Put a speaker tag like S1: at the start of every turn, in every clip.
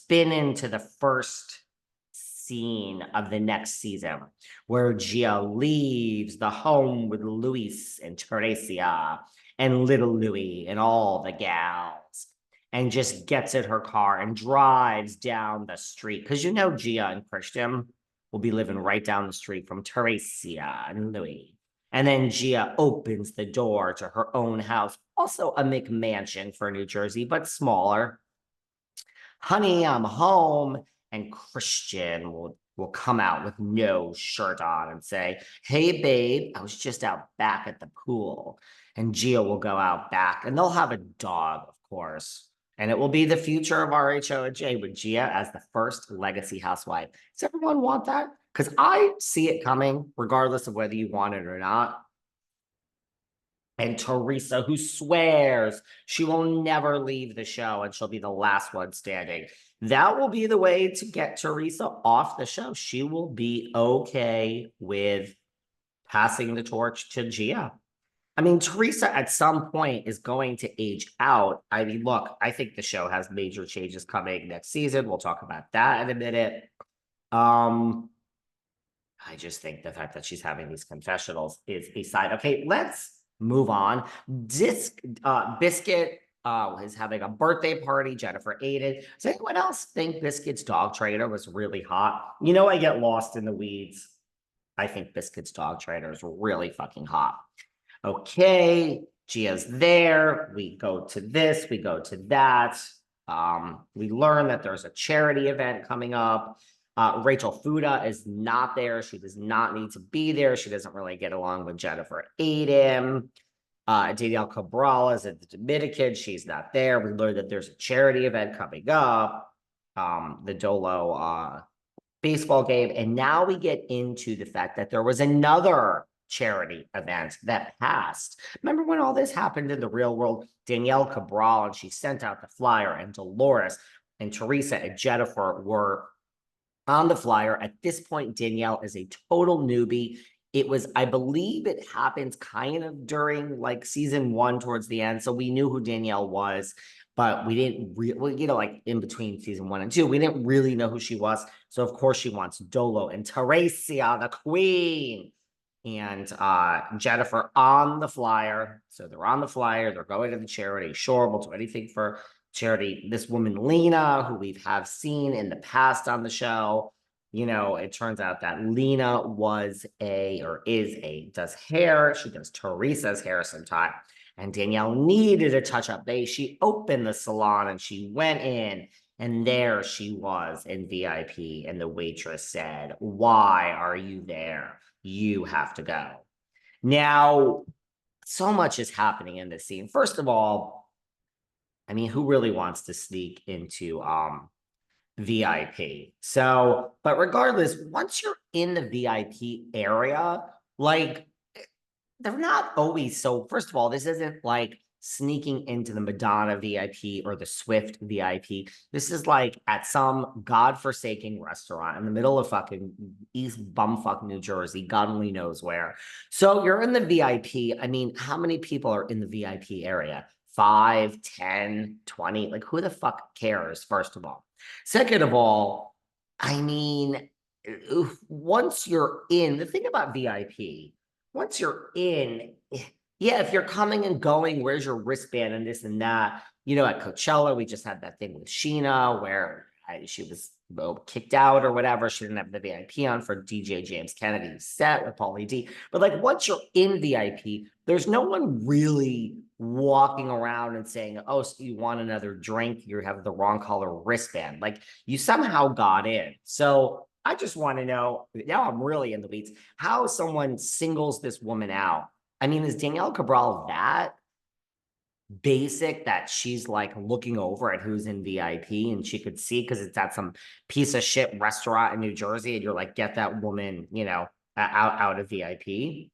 S1: spin into the first scene of the next season where Gia leaves the home with Luis and Teresa and little Louis and all the gals and just gets in her car and drives down the street. Because you know Gia and Christian will be living right down the street from Teresa and Louis. And then Gia opens the door to her own house, also a McMansion for New Jersey, but smaller. Honey, I'm home. And Christian will come out with no shirt on and say, hey, babe, I was just out back at the pool. And Gia will go out back and they'll have a dog, of course. And it will be the future of RHONJ with Gia as the first legacy housewife. Does everyone want that? Because I see it coming, regardless of whether you want it or not. And Teresa, who swears she will never leave the show and she'll be the last one standing. That will be the way to get Teresa off the show. She will be okay with passing the torch to Gia. I mean, Teresa at some point is going to age out. I mean, look, I think the show has major changes coming next season. We'll talk about that in a minute. I just think the fact that she's having these confessionals is a side. Okay, let's move on. Biscuit is having a birthday party. Jennifer Aydin. Does anyone else think Biscuit's dog trainer was really hot? You know, I get lost in the weeds. I think Biscuit's dog trainer is really fucking hot. Okay, Gia's there. We go to this. We go to that. We learn that there's a charity event coming up. Rachel Fuda is not there. She does not need to be there. She doesn't really get along with Jennifer Aydin. Danielle Cabral is at the Dominican. She's not there. We learned that there's a charity event coming up, the Dolo baseball game. And now we get into the fact that there was another charity event that passed. Remember when all this happened in the real world? Danielle Cabral, and she sent out the flyer, and Dolores and Teresa and Jennifer were on the flyer. At this point, Danielle is a total newbie. It was, I believe it happens kind of during like season 1 towards the end. So we knew who Danielle was, but we didn't really, you know, like in between season 1 and 2, we didn't really know who she was. So of course she wants Dolo and Teresa, the queen, and Jennifer on the flyer. So they're on the flyer. They're going to the charity. Sure, we'll do anything for charity. This woman, Lena, who we have seen in the past on the show, you know, it turns out that Lena does hair. She does Teresa's hair sometime. And Danielle needed a touch-up day. She opened the salon and she went in, and there she was in VIP. And the waitress said, why are you there? You have to go. Now, so much is happening in this scene. First of all, I mean, who really wants to sneak into VIP? So, but regardless, once you're in the VIP area, like, they're not always so. First of all, this isn't like sneaking into the Madonna VIP or the Swift VIP. This is like at some godforsaken restaurant in the middle of fucking East bumfuck New Jersey, God only knows where. So you're in the VIP. I mean, how many people are in the VIP area? 5, 10, 20? Like, who the fuck cares, first of all? Second of all, I mean, once you're in, the thing about VIP, once you're in, yeah, if you're coming and going, where's your wristband and this and that? You know, at Coachella, we just had that thing with Sheena where she was kicked out or whatever. She didn't have the VIP on for DJ James Kennedy's set with Pauly D. But like, once you're in VIP, there's no one really walking around and saying, oh, so you want another drink? You have the wrong color wristband. Like, you somehow got in. So I just want to know, now I'm really in the weeds, how someone singles this woman out. I mean, is Danielle Cabral that basic that she's like looking over at who's in VIP and she could see because it's at some piece of shit restaurant in New Jersey and you're like, get that woman, you know, out of VIP?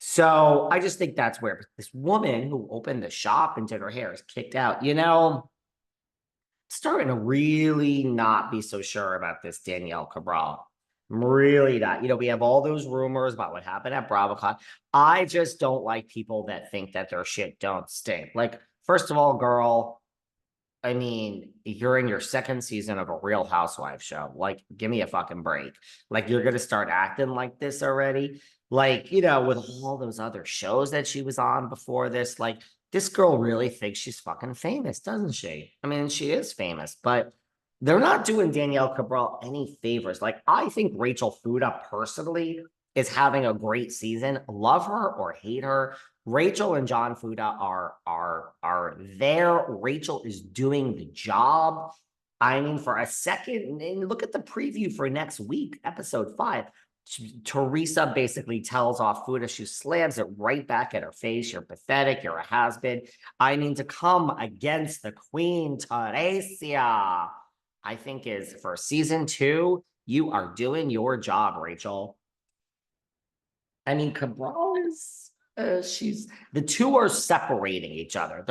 S1: So I just think that's where this woman who opened the shop and did her hair is kicked out. You know, starting to really not be so sure about this Danielle Cabral. I'm really not. You know, we have all those rumors about what happened at BravoCon. I just don't like people that think that their shit don't stink. Like, first of all, girl, I mean, you're in your second season of a Real Housewives show. Like, give me a fucking break. Like, you're gonna start acting like this already. Like, with all those other shows that she was on before this, like, this girl really thinks she's fucking famous, doesn't she? I mean, she is famous, but they're not doing Danielle Cabral any favors. Like, I think Rachel Fuda personally is having a great season. Love her or hate her. Rachel and John Fuda are there. Rachel is doing the job. I mean, for a second, and look at the preview for next week, episode 5. Teresa basically tells off Fuda. She slams it right back at her face. You're pathetic. You're a has-been. I need to come against the queen, Teresa. I think is for season 2, you are doing your job, Rachel. I mean, Cabral is she's the two are separating each other.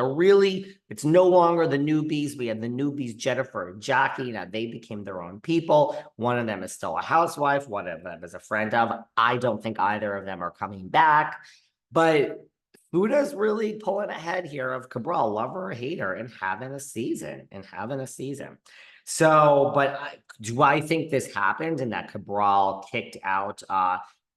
S1: It's no longer the newbies. We have the newbies, Jennifer and Jackie. Now they became their own people. One of them is still a housewife, one of them is a friend of. I don't think either of them are coming back. But Fuda's really pulling ahead here of Cabral, love her or hate her, and having a season. So, but do I think this happened and that Cabral kicked out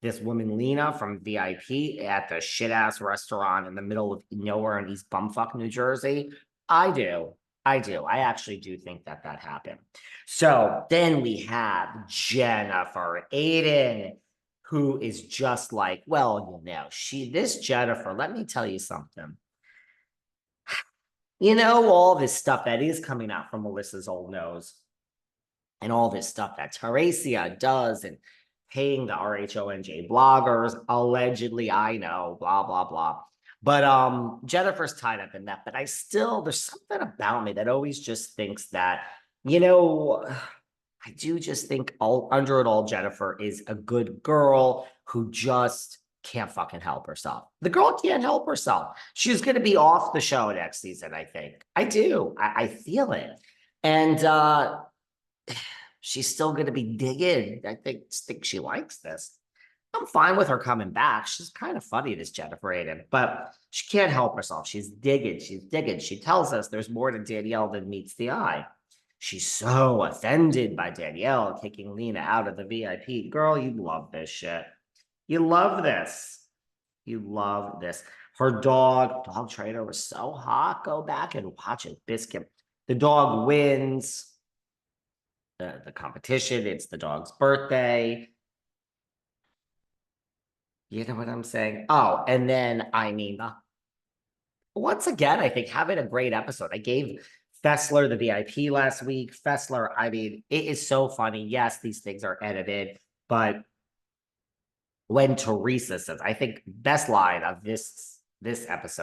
S1: this woman, Lena, from VIP at the shit-ass restaurant in the middle of nowhere in East Bumfuck, New Jersey? I do. I actually do think that happened. So then we have Jennifer Aydin, who is just like, well, this Jennifer, let me tell you something. All this stuff that is coming out from Melissa's old nose and all this stuff that Teresa does and paying the RHONJ bloggers, allegedly, I know, blah, blah, blah. But Jennifer's tied up in that. But there's something about me that always just thinks that, I do just think under it all, Jennifer is a good girl who just can't fucking help herself. The girl can't help herself. She's going to be off the show next season, I think. I do. I feel it. And she's still going to be digging. I think she likes this. I'm fine with her coming back. She's kind of funny, this Jennifer Aydin, but she can't help herself. She's digging. She tells us there's more to Danielle than meets the eye. She's so offended by Danielle kicking Lena out of the VIP. Girl, you love this shit. You love this. Her dog trainer was so hot. Go back and watch it. Biscuit. The dog wins the competition. It's the dog's birthday. You know what I'm saying? Oh, and then, once again, I think having a great episode. I gave Fessler the VIP last week. Fessler, it is so funny. Yes, these things are edited, but when Teresa says, I think best line of this episode